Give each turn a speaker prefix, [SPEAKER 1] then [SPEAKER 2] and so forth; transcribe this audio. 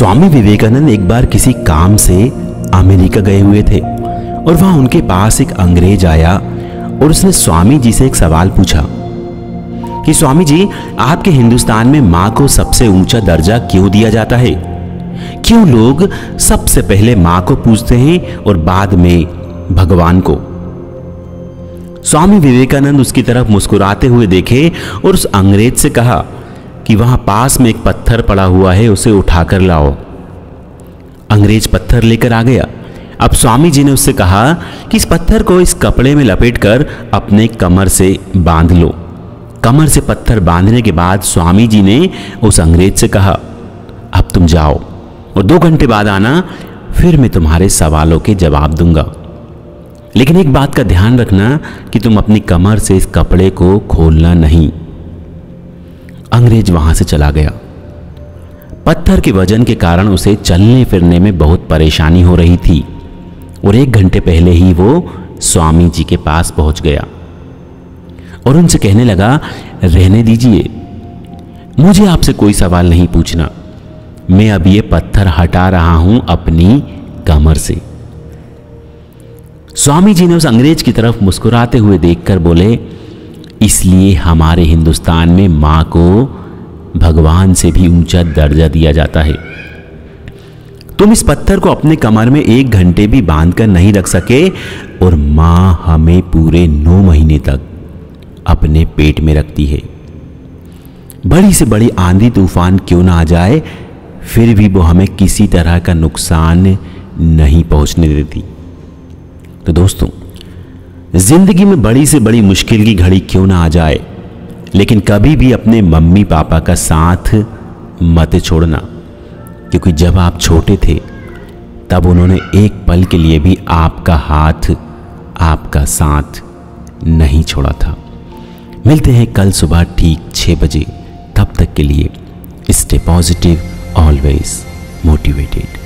[SPEAKER 1] स्वामी विवेकानंद एक बार किसी काम से अमेरिका गए हुए थे और वहां उनके पास एक अंग्रेज आया और उसने स्वामी जी से एक सवाल पूछा कि स्वामी जी, आपके हिंदुस्तान में मां को सबसे ऊंचा दर्जा क्यों दिया जाता है? क्यों लोग सबसे पहले मां को पूजते हैं और बाद में भगवान को? स्वामी विवेकानंद उसकी तरफ मुस्कुराते हुए देखे और उस अंग्रेज से कहा कि वहां पास में एक पत्थर पड़ा हुआ है, उसे उठाकर लाओ। अंग्रेज पत्थर लेकर आ गया। अब स्वामी जी ने उससे कहा कि इस पत्थर को इस कपड़े में लपेटकर अपने कमर से बांध लो। कमर से पत्थर बांधने के बाद स्वामी जी ने उस अंग्रेज से कहा, अब तुम जाओ और 2 घंटे बाद आना, फिर मैं तुम्हारे सवालों के जवाब दूंगा। लेकिन एक बात का ध्यान रखना कि तुम अपनी कमर से इस कपड़े को खोलना नहीं। अंग्रेज वहां से चला गया। पत्थर के वजन के कारण उसे चलने फिरने में बहुत परेशानी हो रही थी और 1 घंटे पहले ही वो स्वामी जी के पास पहुंच गया और उनसे कहने लगा, रहने दीजिए, मुझे आपसे कोई सवाल नहीं पूछना, मैं अब ये पत्थर हटा रहा हूं अपनी कमर से। स्वामी जी ने उस अंग्रेज की तरफ मुस्कुराते हुए देखकर बोले, इसलिए हमारे हिंदुस्तान में मां को भगवान से भी ऊंचा दर्जा दिया जाता है। तुम इस पत्थर को अपने कमर में 1 घंटे भी बांधकर नहीं रख सके और मां हमें पूरे 9 महीने तक अपने पेट में रखती है। बड़ी से बड़ी आंधी तूफान क्यों ना आ जाए, फिर भी वो हमें किसी तरह का नुकसान नहीं पहुंचने देती। तो दोस्तों, जिंदगी में बड़ी से बड़ी मुश्किल की घड़ी क्यों ना आ जाए, लेकिन कभी भी अपने मम्मी पापा का साथ मत छोड़ना, क्योंकि जब आप छोटे थे तब उन्होंने एक पल के लिए भी आपका हाथ, आपका साथ नहीं छोड़ा था। मिलते हैं कल सुबह ठीक 6 बजे। तब तक के लिए स्टे पॉजिटिव, ऑलवेज मोटिवेटेड।